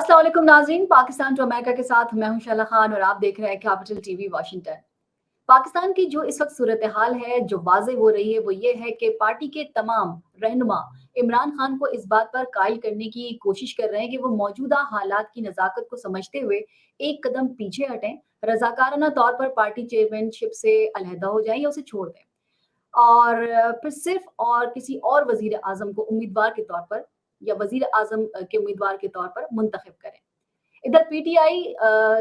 अस्सलाम वालेकुम नाज़रीन, पाकिस्तान टू अमेरिका के साथ मैं हूं शैला खान और आप देख रहे हैं कैपिटल टीवी वाशिंगटन। पाकिस्तान की जो इस वक्त सूरत हाल है, जो वाज़ेह हो रही है, वो ये है कि पार्टी के तमाम रहनुमा इमरान खान को इस बात पर कायल करने की कोशिश कर रहे हैं कि वो मौजूदा हालात की नज़ाकत को समझते हुए एक कदम पीछे हटें, रज़ाकाराना तौर पर पार्टी चेयरमैनशिप से अलहदा हो जाएँ या उसे छोड़ दें। और फिर सिर्फ और किसी और वज़ीर आज़म को उम्मीदवार के तौर पर या वज़ीर आज़म के उम्मीदवार के तौर पर मुंतखब करें। इधर पीटीआई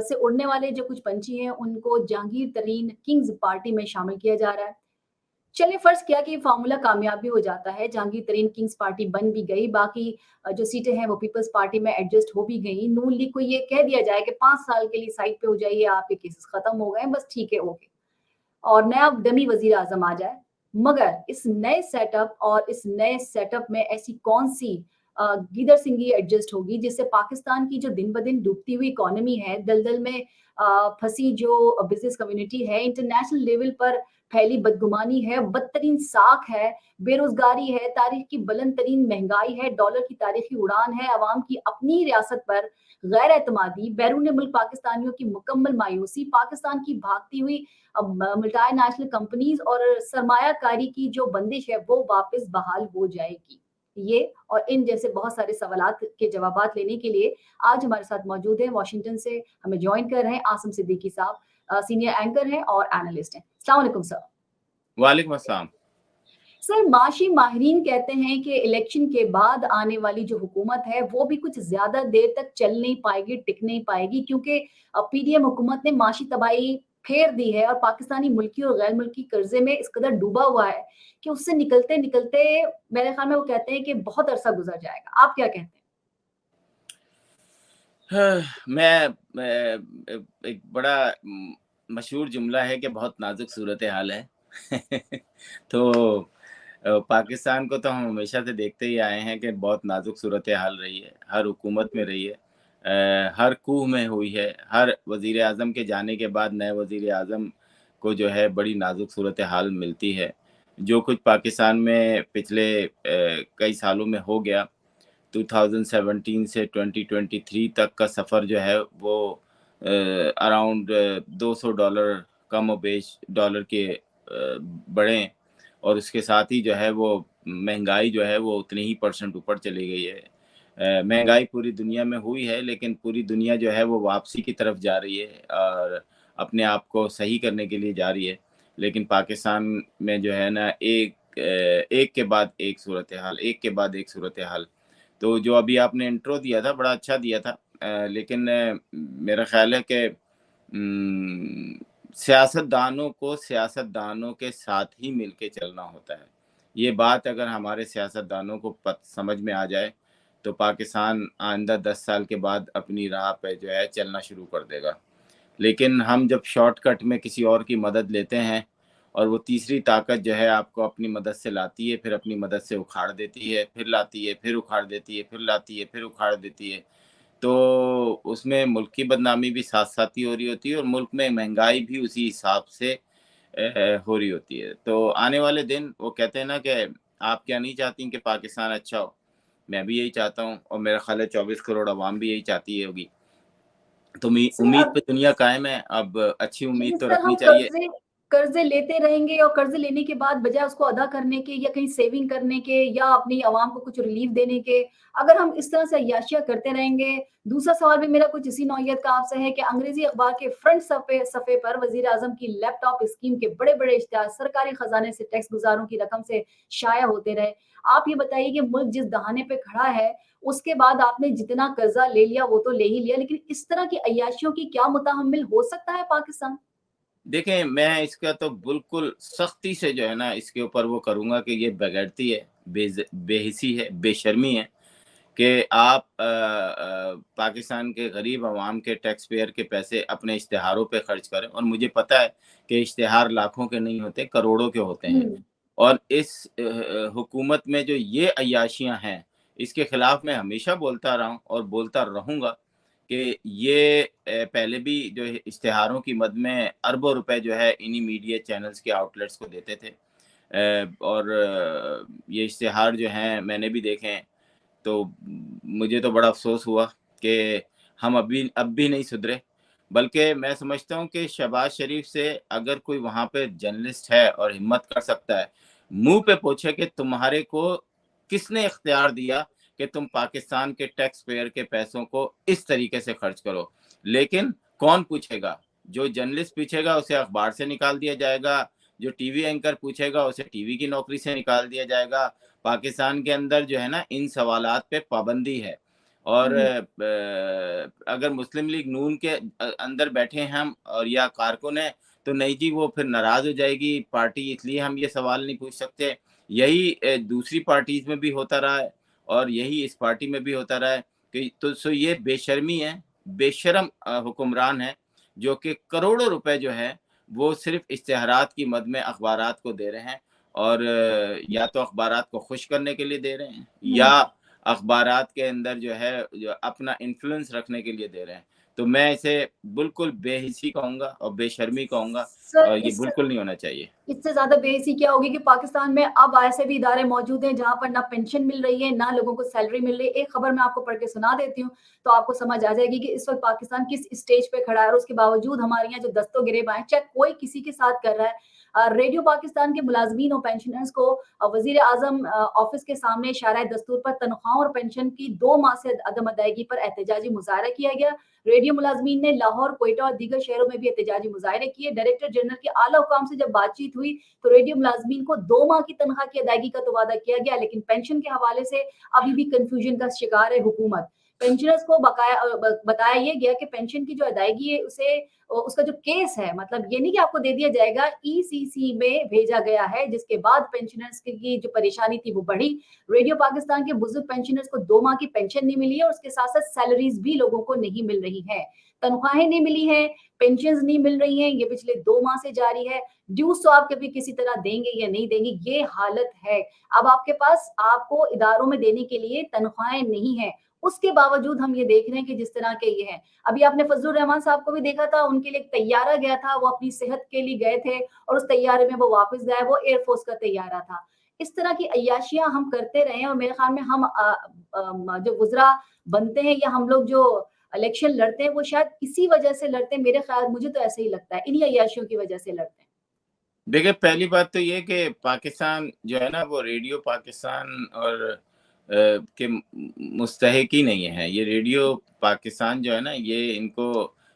से उड़ने वाले जो कुछ पंछी हैं, उनको जहांगीर तरीन किंग्स पार्टी में शामिल किया जा रहा है। चलिए फ़र्ज़ किया कि ये फ़ॉर्मूला कामयाब भी हो जाता है, जहांगीर तरीन किंग्स पार्टी बन भी गई, बाकी जो सीटें हैं वो पीपल्स पार्टी में एडजस्ट हो भी गई। नून लीग को ये कह दिया जाए कि 5 साल के लिए साइड पे हो जाइए, आपके केसेस खत्म हो गए, बस ठीक है, ओके। और नया डमी वज़ीर आज़म आ जाए। मगर इस नए सेटअप में ऐसी कौन-सी गीदड़ सिंगी एडजस्ट होगी जिससे पाकिस्तान की जो दिन-ब-दिन डूबती हुई इकोनॉमी है, दलदल में फँसी जो बिज़नेस कम्युनिटी है, इंटरनेशनल लेवल पर फैली बदगुमानी है, बदतरीन साख है, बेरोज़गारी है, तारीख़ की बुलंद तरीन महँगाई है, डॉलर की तारीख़ी उड़ान है, अवाम की अपनी रियासत पर गैर एतमादी, बैरून मुल्क पाकिस्तानियों की मुकम्मल मायूसी, पाकिस्तान की भागती हुई मल्टीनेशनल कंपनीज और सरमायाकारी की जो बंदिश है वो वापस बहाल हो जाएगी। ये और इन जैसे बहुत सारे सवालात के जवाबात लेने के लिए आज हमारे साथ मौजूद हैं वाशिंगटन से हमें जॉइन कर रहे हैं आसिम सिद्दीकी साहब, सीनियर एंकर हैं और एनालिस्ट हैं। अस्सलाम वालेकुम सर। वालेकुम अस्सलाम। सर, माशी माहिरीन कहते हैं कि इलेक्शन के बाद आने वाली जो हुकूमत है वो भी कुछ ज्यादा देर तक चल नहीं पाएगी, टिक नहीं पाएगी, क्योंकि पीडीएम हुकूमत ने माशी तबाही फेर दी है और पाकिस्तानी मुल्की और गैर मुल्की कर्जे में इस कदर डूबा हुआ है कि उससे निकलते निकलते मेरे ख्याल में वो कहते हैं कि बहुत अरसा गुजर जाएगा। आप क्या कहते हैं? मैं एक बड़ा मशहूर जुमला है कि बहुत नाजुक सूरत हाल है। तो पाकिस्तान को तो हम हमेशा से देखते ही आए हैं कि बहुत नाजुक सूरत हाल रही है, हर हुकूमत में रही है, हर कूह में हुई है, हर वज़ीर आज़म के जाने के बाद नए वज़ीर आज़म को जो है बड़ी नाजुक सूरत हाल मिलती है। जो कुछ पाकिस्तान में पिछले कई सालों में हो गया, 2017 से 2023 तक का सफ़र जो है वो अराउंड $200 कम बेश डॉलर के बढ़े और उसके साथ ही जो है वो महंगाई जो है वो उतनी ही परसेंट ऊपर चली गई है। महंगाई पूरी दुनिया में हुई है, लेकिन पूरी दुनिया जो है वो वापसी की तरफ जा रही है और अपने आप को सही करने के लिए जा रही है। लेकिन पाकिस्तान में जो है ना एक के बाद एक सूरत हाल, एक के बाद एक सूरत हाल। तो जो अभी आपने इंट्रो दिया था, बड़ा अच्छा दिया था। लेकिन मेरा ख़्याल है कि सियासतदानों को सियासतदानों के साथ ही मिलके चलना होता है। ये बात अगर हमारे सियासतदानों को समझ में आ जाए, तो पाकिस्तान आइंदा 10 साल के बाद अपनी राह पे जो है चलना शुरू कर देगा। लेकिन हम जब शॉर्टकट में किसी और की मदद लेते हैं और वो तीसरी ताकत जो है आपको अपनी मदद से लाती है, फिर अपनी मदद से उखाड़ देती है, फिर लाती है, फिर उखाड़ देती है, फिर लाती है, फिर उखाड़ देती है। तो उसमें मुल्क की बदनामी भी साथ-साथ ही हो रही होती है और मुल्क में महँगाई भी उसी हिसाब से हो रही होती है। तो आने वाले दिन वो कहते हैं ना कि आप क्या नहीं चाहती कि पाकिस्तान अच्छा हो? मैं भी यही चाहता हूँ और मेरा ख़्याल है 24 करोड़ अवाम भी यही चाहती है होगी। तो सर उम्मीद अब पे दुनिया कायम है, अब अच्छी उम्मीद लेकिन तो सर रखनी हम चाहिए। कर्जे कर्जे लेते रहेंगे और कर्जे लेने के बाद बजाय उसको अदा करने के या कहीं सेविंग करने के या अपनी आवाम को कुछ रिलीफ देने के, अगर हम इस तरह से अय्याशियाँ करते रहेंगे। दूसरा सवाल भी मेरा कुछ इसी नौइयत का आपसे है कि अंग्रेजी अखबार के फ्रंट सफ़े सफ़े पर वज़ीर आज़म की लैपटॉप स्कीम के बड़े-बड़े इश्तिहार सरकारी खजाने से टैक्स गुज़ारों की रकम से शाया होते रहे। आप ये बताइए कि मुल्क जिस दहाने पे खड़ा है, उसके बाद आपने जितना कर्जा ले लिया वो तो ले ही लिया, लेकिन इस तरह की अय्याशियों की क्या मुतहम्मिल हो सकता है पाकिस्तान? देखें, मैं इसका तो बिल्कुल सख्ती से जो है ना इसके ऊपर वो करूँगा कि ये बेगैरती है, बेहिसी है, बेशर्मी है कि आप पाकिस्तान के गरीब अवाम के टैक्स पेयर के पैसे अपने इश्तिहारों पे खर्च करें और मुझे पता है कि इश्तिहार लाखों के नहीं होते, करोड़ों के होते हैं। हुँ। और इस हुकूमत में जो ये अय्याशियाँ हैं, इसके खिलाफ मैं हमेशा बोलता रहा हूँ और बोलता रहूँगा कि ये पहले भी जो है इश्तिहारों की मद में अरबों रुपए जो है इन्हीं मीडिया चैनल्स के आउटलेट्स को देते थे। और ये इश्तिहार जो हैं मैंने भी देखे हैं, तो मुझे तो बड़ा अफ़सोस हुआ कि हम अब भी नहीं सुधरे। बल्कि मैं समझता हूँ कि शहबाज शरीफ से अगर कोई वहाँ पे जर्नलिस्ट है और हिम्मत कर सकता है, मुँह पे पूछे कि तुम्हारे को किसने इख्तियार दिया कि तुम पाकिस्तान के टैक्स पेयर के पैसों को इस तरीके से खर्च करो। लेकिन कौन पूछेगा? जो जर्नलिस्ट पूछेगा उसे अखबार से निकाल दिया जाएगा, जो टीवी एंकर पूछेगा उसे टीवी की नौकरी से निकाल दिया जाएगा। पाकिस्तान के अंदर जो है ना, इन सवालात पे पाबंदी है। और अगर मुस्लिम लीग नून के अंदर बैठे हैं हम और या कारकुन है, तो नहीं जी वो फिर नाराज हो जाएगी पार्टी, इसलिए हम ये सवाल नहीं पूछ सकते। यही दूसरी पार्टीज में भी होता रहा है और यही इस पार्टी में भी होता रहा है कि तो सो ये बेशर्मी है, बेशरम हुक्मरान है जो कि करोड़ों रुपए जो है वो सिर्फ इश्तिहारात की मद में अखबारात को दे रहे हैं। और या तो अखबारात को खुश करने के लिए दे रहे हैं या अखबारात के अंदर जो है जो अपना इन्फ्लुएंस रखने के लिए दे रहे हैं। तो मैं इसे बिल्कुल बेहिसी कहूँगा और बेशर्मी कहूँगा सर और ये इस बिल्कुल नहीं होना चाहिए। इससे ज्यादा बेइज्जती क्या होगी कि पाकिस्तान में अब ऐसे भी इदारे मौजूद हैं जहां पर ना पेंशन मिल रही है, ना लोगों को सैलरी मिल रही है। एक खबर मैं आपको पढ़ के सुना देती हूँ, तो आपको समझ आ जाएगी कि इस वक्त पाकिस्तान किस स्टेज पे खड़ा है और उसके बावजूद हमारे यहाँ जो दस्तों गिरेबां हैं, चाहे कोई किसी के साथ कर रहा है। रेडियो पाकिस्तान के मुलाजमीन और पेंशनर्स को वजीर आजम ऑफिस के सामने इशारा दस्तूर पर तनख्वाहों और पेंशन की 2 माह से अदम अदायगी पर एहतजाजी मुजाहरा किया गया। रेडियो मुलाजमीन ने लाहौर, क्वेटा और दीगर शहरों में भी एहतजाजी मुजाहरे किए। डायरेक्टर जनरल के आला हुकाम से जब बातचीत हुई तो रेडियो मुलाजमीन को 2 माह की तनख्वाह की अदायगी का तो वादा किया गया, लेकिन पेंशन के हवाले से अभी भी कंफ्यूजन का शिकार है हुकूमत। पेंशनर्स को बताया ये गया कि पेंशन की जो अदायगी है उसे उसका जो केस है, मतलब ये नहीं कि आपको दे दिया जाएगा, ईसीसी में भेजा गया है, जिसके बाद पेंशनर्स की जो परेशानी थी वो बढ़ी। रेडियो पाकिस्तान के बुजुर्ग पेंशनर्स को 2 माह की पेंशन नहीं मिली है और उसके साथ-साथ सैलरीज भी लोगों को नहीं मिल रही हैं। तनख्वाहें नहीं मिली हैं, पेंशन्स नहीं मिल रही हैं, ये पिछले 2 माह से जारी है। ड्यूज तो आप कभी किसी तरह देंगे या नहीं देंगे, ये हालत है। अब आपके पास आपको इदारों में देने के लिए तनख्वाहें नहीं है, उसके बावजूद हम ये देख रहे हैं कि जिस तरह के ये हैं। अभी आपने फजलुर रहमान साहब को भी देखा था, उनके लिए एक तैयारा गया था, वो अपनी सेहत के लिए गए थे और उस तैयारे में वो वापस गए, वो एयरफोर्स का तैयारा था। इस तरह की अय्याशियां हम करते रहे और मेरे ख्याल में हम जो वुज़रा बनते हैं या हम लोग जो इलेक्शन लड़ते हैं वो शायद इसी वजह से लड़ते हैं, मेरे ख्याल मुझे तो ऐसे ही लगता है, इन्हीं अय्याशियों की वजह से लड़ते हैं। देखिए, पहली बात तो ये कि पाकिस्तान जो है ना वो रेडियो पाकिस्तान और के मुस्तहिक ही नहीं है। ये रेडियो पाकिस्तान जो है ना ये इनको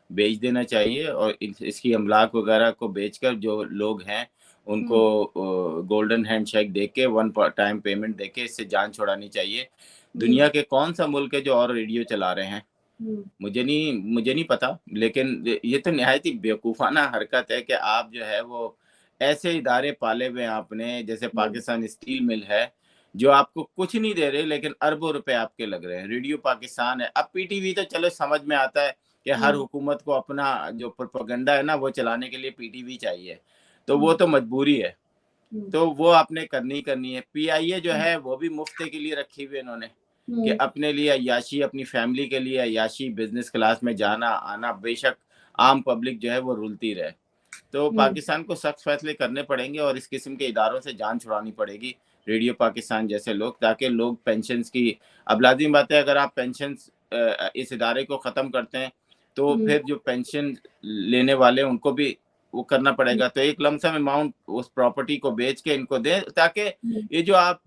बेच देना चाहिए और इसकी अमलाक वगैरह को बेचकर जो लोग हैं उनको हुँ, गोल्डन हैंडशेक देके वन टाइम पेमेंट देके इससे जान छुड़ानी चाहिए। जी। दुनिया के कौन सा मुल्क है जो और रेडियो चला रहे हैं? हुँ, मुझे नहीं पता, लेकिन ये तो निहायत ही बेवकूफ़ाना हरकत है कि आप जो है वो ऐसे इदारे पाले हुए हैं आपने, जैसे हुँ, पाकिस्तान स्टील मिल है, जो आपको कुछ नहीं दे रहे लेकिन अरबों रुपए आपके लग रहे हैं। रेडियो पाकिस्तान है, अब पीटीवी तो चलो समझ में आता है कि हर हुँ, हुकूमत को अपना जो प्रोपेगेंडा है ना वो चलाने के लिए पीटीवी चाहिए, तो वो हुँ, तो मजबूरी है, हुँ, तो वो आपने करनी ही करनी है। पीआईए जो हुँ, है वो भी मुफ्ते के लिए रखी हुई है इन्होंने। कि हुँ, अपने लिए अय्याशी, अपनी फैमिली के लिए अय्याशी, बिज़नेस क्लास में जाना-आना, बेशक आम पब्लिक जो है वो रुलती रहे। तो हुँ, पाकिस्तान को सख्त फैसले करने पड़ेंगे और इस किस्म के इदारों से जान छुड़ानी पड़ेगी, रेडियो पाकिस्तान जैसे लोग, ताकि लोग पेंशन्स की अब लाज़िम बात है अगर आप पेंशन्स इस इदारे को ख़त्म करते हैं, तो हुँ, फिर जो पेंशन लेने वाले हैं उनको भी वो करना हुँ, पड़ेगा। तो एक लमसम अमाउंट उस प्रॉपर्टी को बेच के इनको दें, ताकि हुँ, ये जो आप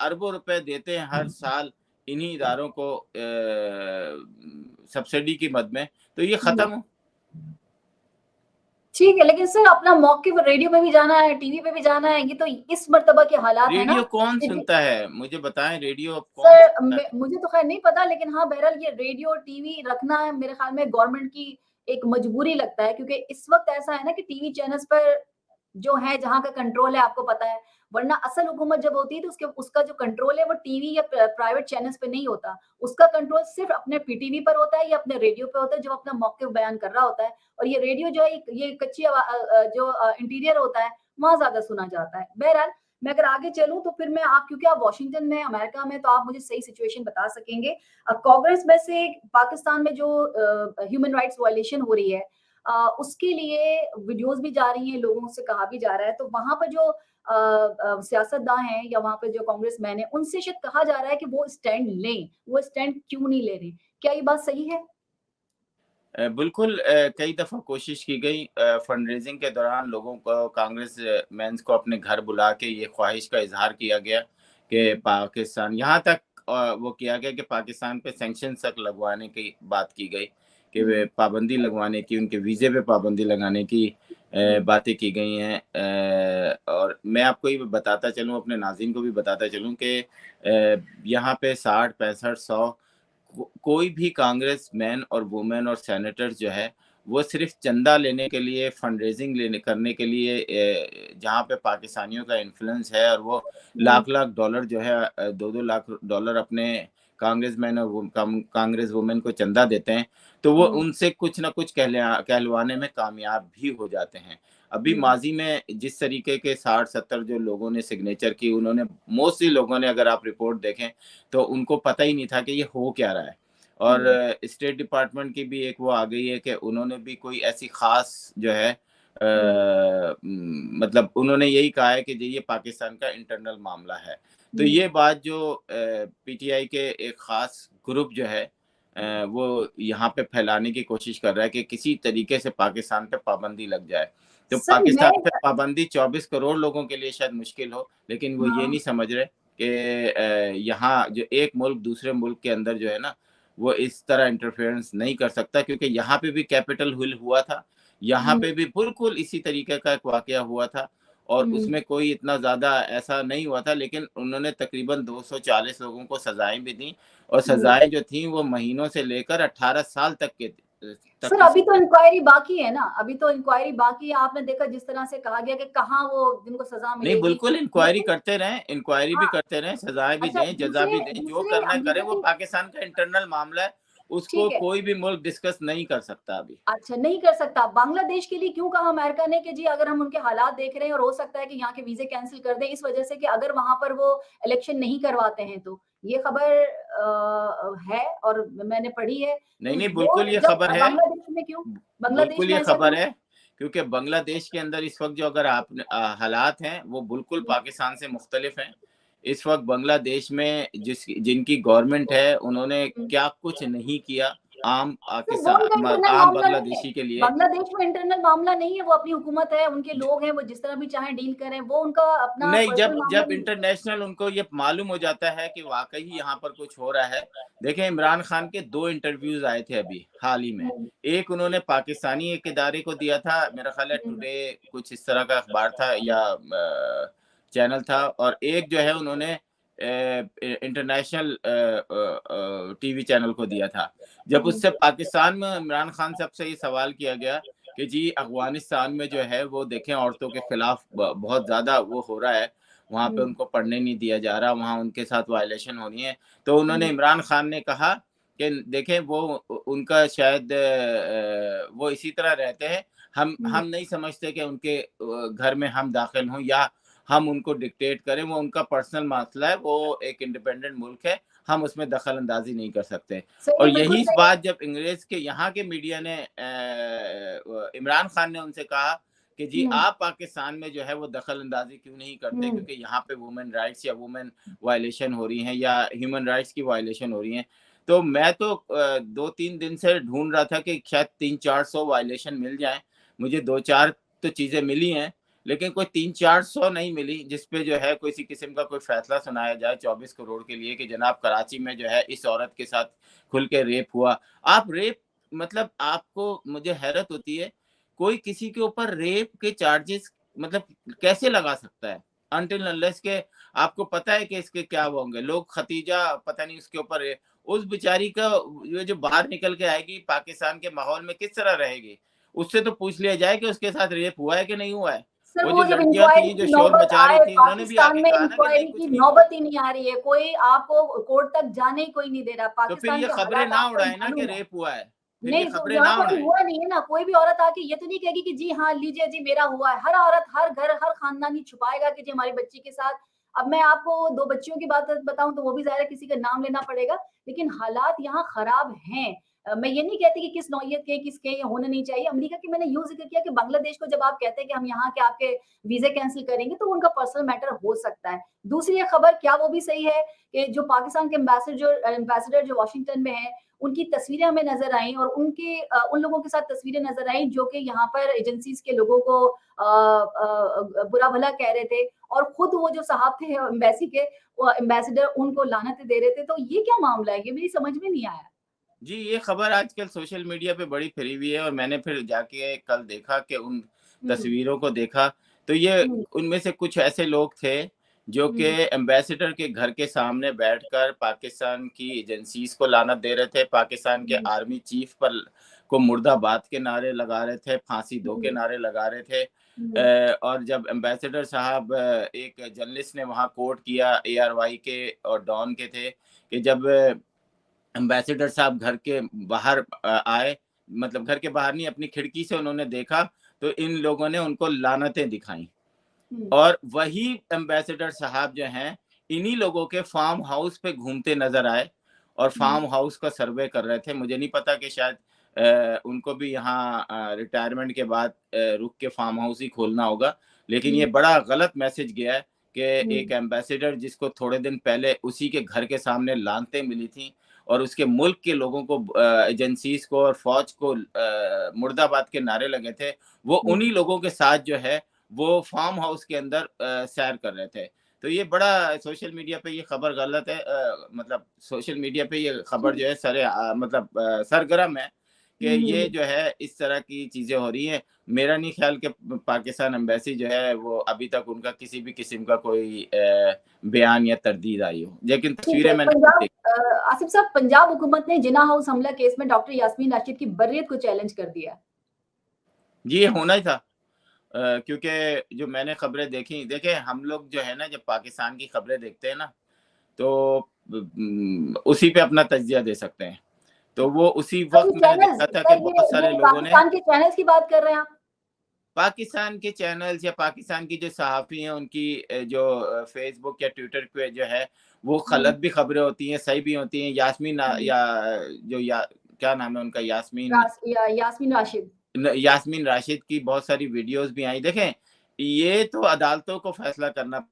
अरबों रुपए देते हैं हर साल इन्हीं इदारों को सब्सिडी की मद में, तो ये हुँ। ख़त्म हो। ठीक है, लेकिन सर अपना मौक़िफ़ रेडियो पे भी जाना है, टीवी पे भी जाना है, ये तो इस मर्तबा के हालात हैं ना रेडियो कौन कि सुनता है? मुझे बताएँ रेडियो अब कौन सर सुनता है? मुझे तो ख़ैर नहीं पता, लेकिन हाँ, बहरहाल ये रेडियो और टीवी रखना है मेरे ख़्याल में गवर्नमेंट की एक मजबूरी लगता है, क्योंकि इस वक़्त ऐसा है ना कि टीवी चैनल्स पर जो है जहाँ का कंट्रोल है आपको पता है, वरना असल हुकूमत जब होती है तो उसके उसका जो कंट्रोल है वो टीवी या प्राइवेट चैनल्स पे नहीं होता। उसका कंट्रोल सिर्फ़ अपने पीटीवी पर होता है या अपने रेडियो पे होता है जो अपना मौक़िफ़ बयान कर रहा होता है, और ये रेडियो जो है ये कच्ची जो इंटीरियर होता है, वहाँ ज़्यादा सुना जाता है। बहरहाल मैं अगर आगे चलूँ तो फिर मैं आप, क्योंकि आप वॉशिंगटन में, अमेरिका में, तो आप मुझे सही सिचुएशन बता सकेंगे। कांग्रेस में से पाकिस्तान में जो ह्यूमन राइट्स वायलेशन हो रही है, उसके लिए वीडियोज़ भी जा रही हैं, लोगों से कहा भी जा रहा है, तो वहाँ पर जो सियासतदान हैं या वहाँ पे जो कांग्रेसमैन हैं, उनसे शायद कहा जा रहा है कि वो स्टैंड लें, वो स्टैंड क्यों नहीं ले रहे? क्या ये बात सही है? बिल्कुल कई दफ़ा कोशिश की गई फंड रेज़िंग के दौरान लोगों को कांग्रेस मेंस को अपने घर बुला के ये ख्वाहिश का इज़हार किया गया कि पाकिस्तान यहाँ तक वो किया गया कि पाकिस्तान पे सैंक्शंस तक लगवाने की बात की गई कि वे हुँ, पाबंदी लगवाने की, उनके वीज़े पे पाबंदी लगाने की हुँ, बातें की गई हैं। और मैं आपको ये बताता चलूँ, अपने नाज़रीन को भी बताता चलूँ कि यहाँ पे 60, 65, 100 कोई भी कांग्रेस मैन और वुमेन और सेनेटर जो है वो सिर्फ चंदा लेने के लिए फंड रेजिंग लेने करने के लिए जहाँ पे पाकिस्तानियों का इन्फ्लुएंस है और वो हुँ, लाख डॉलर जो है 2-2 लाख डॉलर अपने कांग्रेस मैन और कांग्रेस वुमेन को चंदा देते हैं तो वो हुँ, उनसे कुछ ना कुछ कहलवाने में कामयाब भी हो जाते हैं। अभी हुँ, माजी में जिस तरीके के 60-70 जो लोगों ने सिग्नेचर की, उन्होंने मोस्टली लोगों ने, अगर आप रिपोर्ट देखें तो उनको पता ही नहीं था कि ये हो क्या रहा है। और हुँ, स्टेट डिपार्टमेंट की भी एक वो आ गई है कि उन्होंने भी कोई ऐसी ख़ास जो है हुँ, मतलब उन्होंने यही कहा है कि ये पाकिस्तान का इंटरनल मामला है। तो हुँ, ये बात जो पीटीआई के एक ख़ास ग्रुप जो है वो यहाँ पे फैलाने की कोशिश कर रहा है कि किसी तरीके से पाकिस्तान पे पाबंदी लग जाए। तो सर मैं पाकिस्तान पे पाबंदी 24 करोड़ लोगों के लिए शायद मुश्किल हो, लेकिन वो ये हाँ, नहीं समझ रहे कि यहाँ जो एक मुल्क दूसरे मुल्क के अंदर जो है ना, वो इस तरह इंटरफेरेंस नहीं कर सकता, क्योंकि यहाँ पे भी कैपिटल हिल हुआ था, यहाँ हुँ, पे भी बिल्कुल इसी तरीके का एक वाक़या हुआ था और हुँ, उसमें कोई इतना ज़्यादा ऐसा नहीं हुआ था, लेकिन उन्होंने तकरीबन 240 लोगों को सज़ाएँ भी दी और हुँ। सज़ाएँ जो थीं वो महीनों से लेकर 18 साल तक सर की अभी तो सज़ा। इंक्वायरी बाकी है ना, अभी तो इंक्वायरी बाकी है। आपने देखा जिस तरह से कहा गया कि कहाँ वो जिनको सज़ा नहीं, मिलेगी। बिल्कुल इंक्वायरी लेकिन करते रहें, इंक्वायरी भी हाँ, करते रहें, सज़ाएँ भी अच्छा दें, जज़ा दूसरे भी दें, जो दूसरे करना है करें, अमरीका वो के पाकिस्तान का इंटरनल मामला है, उसको ठीक है। कोई भी मुल्क डिस्कस नहीं कर सकता अभी। अच्छा, नहीं कर सकता। बांग्लादेश के लिए क्यों कहा अमेरिका ने कि जी अगर हम उनके हालात देख रहे हैं और हो सकता है कि यहाँ के वीज़े कैंसल कर दें इस वज़ह से कि अगर वहाँ पर वो इलेक्शन नहीं करवाते हैं तो। ये खबर है और मैंने पढ़ी है। नहीं, तो नहीं, वो बिल्कुल ये जब खबर है। बांग्लादेश में क्यों? बांग्लादेश बिल्कुल में ये ऐसा खबर क्यों? है, क्योंकि बांग्लादेश के अंदर इस वक़्त जो अगर हालात हैं, वो बिल्कुल हुँ, पाकिस्तान से मुख्तलिफ हैं। इस वक़्त बांग्लादेश में जिनकी गवर्नमेंट है, उन्होंने हुँ। क्या कुछ नहीं किया सर वो उनका इंटरनल आम मामला नहीं है। बांग्लादेशी के लिए। बांग्लादेश में इंटरनल मामला नहीं है, वो अपनी हुकूमत है, उनके लोग हैं, वो जिस तरह भी चाहें डील करें, वो उनका अपना नहीं, पर्सनल जब मामला जब नहीं है। इंटरनेशनल उनको ये मालूम हो जाता है कि वाक़ई यहाँ पर कुछ हो रहा है। देखें, इमरान खान के 2 इंटरव्यूज़ आए थे अभी हाल ही में। हुँ, एक उन्होंने पाकिस्तानी एक इदारे को दिया था, मेरा ख़्याल है हुँ, टुडे कुछ इस तरह का अख़बार था या चैनल था, और एक जो है उन्होंने इंटरनेशनल टीवी चैनल को दिया था। जब हुँ, उससे पाकिस्तान में इमरान खान साहब से ये सवाल किया गया कि जी अफ़गानिस्तान में जो है वो देखें औरतों के खिलाफ ब बहुत ज़्यादा वो हो रहा है, वहाँ पे हुँ, उनको पढ़ने नहीं दिया जा रहा, वहाँ उनके साथ वायलेशन हो रही है। तो उन्होंने हुँ, इमरान खान ने कहा कि देखें वो उनका शायद वो इसी तरह रहते हैं, हुँ। हम नहीं समझते कि उनके घर में हम दाखिल हों या हम उनको डिक्टेट करें, वो उनका पर्सनल मसला है, वो एक इंडिपेंडेंट मुल्क है, हम उसमें दखल अंदाज़ी नहीं कर सकते। सही और है, बिल्कुल यही सही है। बात जब अंग्रेज के यहाँ के मीडिया ने इमरान खान ने उनसे कहा कि जी हुँ, आप पाकिस्तान में जो है वो दखल अंदाजी क्यों नहीं करते, हुँ, क्योंकि यहाँ पे वुमेन राइट्स या वुमेन वायलेशन हो रही हैं या ह्यूमन राइट्स की वायलेशन हो रही हैं। तो मैं तो 2-3 दिन से ढूंढ रहा था कि शायद 300-400 वायलेशन मिल जाएं। मुझे 2-4 तो चीज़ें मिली हैं, लेकिन कोई 300-400 नहीं मिली जिस पे जो है किसी किस्म का कोई फैसला सुनाया जाए 24 करोड़ के लिए कि जनाब कराची में जो है इस औरत के साथ खुल के रेप हुआ। आप रेप मतलब आपको मुझे हैरत होती है, कोई किसी के ऊपर रेप के चार्जेस मतलब कैसे लगा सकता है? अनटिल अनलेस के आपको पता है कि इसके क्या वो होंगे। लोग खतीजा पता नहीं उसके ऊपर उस बेचारी का ये जो बाहर निकल के आएगी पाकिस्तान के माहौल में किस तरह रहेगी? उससे तो पूछ लिया जाए कि उसके साथ रेप हुआ है कि नहीं हुआ है? सर वो जो वो जब लड़कियाँ इंक्वायरी थी, जो की शोर नौबत मचा रही आए थी, उन्होंने भी पाकिस्तान आके में कहा ना कि नहीं इंक्वायरी की कुछ नहीं हुआ। नौबत ही नहीं आ रही है, कोई आपको कोर्ट तक जाने ही कोई नहीं दे रहा। तो फिर पाकिस्तान ये के खबरें हालात ना आपको उड़ाएँ ना कि मालूम है। रेप हुआ है। फिर ये नहीं, तो खबरें यहाँ ना कोई उड़ाएँ। हुआ नहीं है ना, कोई भी औरत आके ये तो नहीं कहेगी कि जी हाँ, लीजिए जी मेरा हुआ है। हर औरत, हर घर, हर खानदान ये छुपाएगा कि जी हमारी बच्ची के साथ अब मैं आपको 2 बच्चियों की बात बताऊँ तो वो भी ज़ाहिर है किसी का नाम लेना पड़ेगा, लेकिन हालात यहाँ खराब हैं। मैं ये नहीं कहती कि किस नौइयत के, किसके ये होना नहीं चाहिए। अमेरिका की मैंने यूँ ज़िक्र किया कि बांग्लादेश को जब आप कहते हैं कि हम यहाँ के आपके वीज़े कैंसल करेंगे, तो उनका पर्सनल मैटर हो सकता है। दूसरी ये खबर क्या वो भी सही है कि जो पाकिस्तान के एम्बेसडर जो वाशिंगटन में हैं, उनकी तस्वीरें हमें नज़र आईं और उन लोगों के साथ तस्वीरें नज़र आईं जो कि यहाँ पर एजेंसीज़ के लोगों को बुरा-भला कह रहे थे और खुद वो जो साहब थे एम्बेसी के, वो एम्बेसडर उनको लानतें दे रहे थे। तो ये क्या मामला है? ये मेरी समझ में नहीं आया। जी, ये खबर आजकल सोशल मीडिया पे बड़ी फैली हुई है और मैंने फिर जाके कल देखा कि उन हुँ, तस्वीरों को देखा, तो ये हुँ, उनमें से कुछ ऐसे लोग थे जो कि हुँ, एम्बेसडर के घर के सामने बैठकर पाकिस्तान की एजेंसीज़ को लानत दे रहे थे, पाकिस्तान के हुँ, आर्मी चीफ पर को मुर्दाबाद के नारे लगा रहे थे, फांसी दो के हुँ, नारे लगा रहे थे। हुँ, और जब एम्बेसडर साहब एक जर्नलिस्ट ने वहाँ कोट किया एआरवाई के और डॉन के थे कि जब एम्बेसडर साहब घर के बाहर आए, मतलब घर के बाहर नहीं, अपनी खिड़की से उन्होंने देखा, तो इन लोगों ने उनको लानतें दिखाई हुँ, और वही एम्बेसडर साहब जो हैं, इन्हीं लोगों के फार्म हाउस पे घूमते नज़र आए और हुँ, फार्म हाउस का सर्वे कर रहे थे। मुझे नहीं पता कि शायद उनको भी यहाँ रिटायरमेंट के बाद रुक के फार्म हाउस ही खोलना होगा। लेकिन ये हुँ, बड़ा गलत मैसेज गया है कि हुँ, एक एम्बेसडर जिसको थोड़े दिन पहले उसी के घर के सामने लानतें मिली थी और उसके मुल्क के लोगों को एजेंसीज़ को और फ़ौज को मुर्दाबाद के नारे लगे थे, वो हुँ, उन्हीं लोगों के साथ जो है वो फार्म हाउस के अंदर सैर कर रहे थे। तो ये बड़ा सोशल मीडिया पे ये खबर गलत है, मतलब सोशल मीडिया पे ये खबर जो है मतलब सरगर्म है कि हुँ, ये हुँ, जो है इस तरह की चीज़ें हो रही हैं। मेरा नहीं ख़्याल कि पाकिस्तान एम्बेसी जो है वो अभी तक उनका किसी भी किस्म का कोई बयान या तरदीद आई हो। लेकिन ठीक तस्वीरें है। मैंने खुद पंजाब देखी। आसिफ साहब, पंजाब हुकूमत ने जिन्ना हाउस हमला केस में डॉक्टर यास्मीन राशिद की बर्रियत को चैलेंज कर दिया है। जी, ये होना ही था। क्योंकि जो मैंने खबरें देखी, देखिए हम लोग जो है ना जब पाकिस्तान की खबरें देखते हैं ना तो उसी पे अपना तज्ज़िया दे सकते हैं। तो वो उसी सर ये वक़्त मैंने चैनल्स देखा था कि सर बहुत ये सारे लोगों ने पाकिस्तान के चैनल्स की बात कर रहे हैं आप? पाकिस्तान के चैनल्स या पाकिस्तान की जो सहाफ़ी हैं उनकी जो फ़ेसबुक या ट्विटर पे जो है वो हुँ, गलत भी खबरें होती हैं, सही भी होती हैं। यास्मीन हुँ, या जो या क्या नाम है उनका यास्मीन राशिद। यास्मीन राशिद की बहुत सारी वीडियोज़ भी आई। देखें, ये तो अदालतों को फ़ैसला करना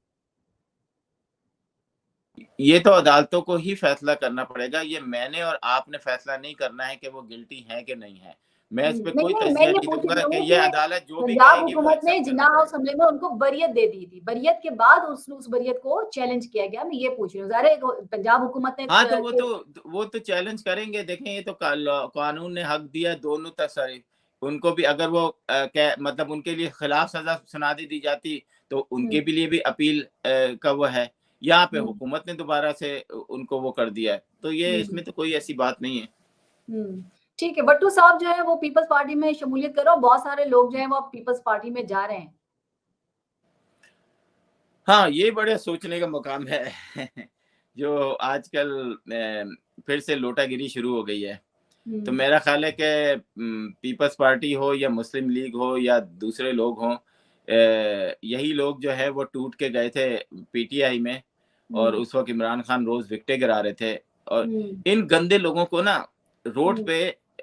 ये तो अदालतों को ही फैसला करना पड़ेगा। ये मैंने और आपने फैसला नहीं करना है कि वो गिल्टी हैं कि नहीं हैं। मैं इस पे नहीं, कोई नहीं, मैं तज़िया ये नहीं पूछ दूँगा रही कि हूँ ये कि अदालत जो भी पंजाब कहेगी वो हुकूमत ने एक्सेप्ट जिन्ना करना हाउस पड़ेगा। हमले में उनको बरियत दे दी थी। बरियत के बाद उस बरियत को चैलेंज किया गया। मैं ये पूछ रही हूँ। ज़ाहिर है पंजाब हुकूमत ने हाँ, तो क के वो तो चैलेंज करेंगे। देखें, ये तो कानून ने हक दिया दोनों सॉरी, उनको भी अगर वो कै मतलब उनके लिए खिलाफ सज़ा सुना दी जाती तो उनके हुँ, भी लिए भी अपील का वो है। यहाँ पे हुँ, हुकूमत ने दोबारा से उनको वो कर दिया है। तो ये हुँ, इसमें तो कोई ऐसी बात नहीं है। हुँ। ठीक है, भट्टू साहब जो है वो पीपल्स पार्टी में शमूलियत कर रहे हैं और बहुत सारे लोग जो हैं वो अब पीपल्स पार्टी में जा रहे हैं। हाँ, ये बड़े सोचने का मुकाम है। जो आजकल फिर से लोटागिरी शुरू हो गई है। तो हुँ, मेरा ख़्याल है कि पीपल्स पार्टी हो या मुस्लिम लीग हो या दूसरे लोग हों, यही लोग जो है वो टूट के गए थे पीटीआई में और हुँ, उस वक़्त इमरान खान रोज़ विकेटें गिरा रहे थे और हुँ, इन गंदे लोगों को ना रोड हुँ, पे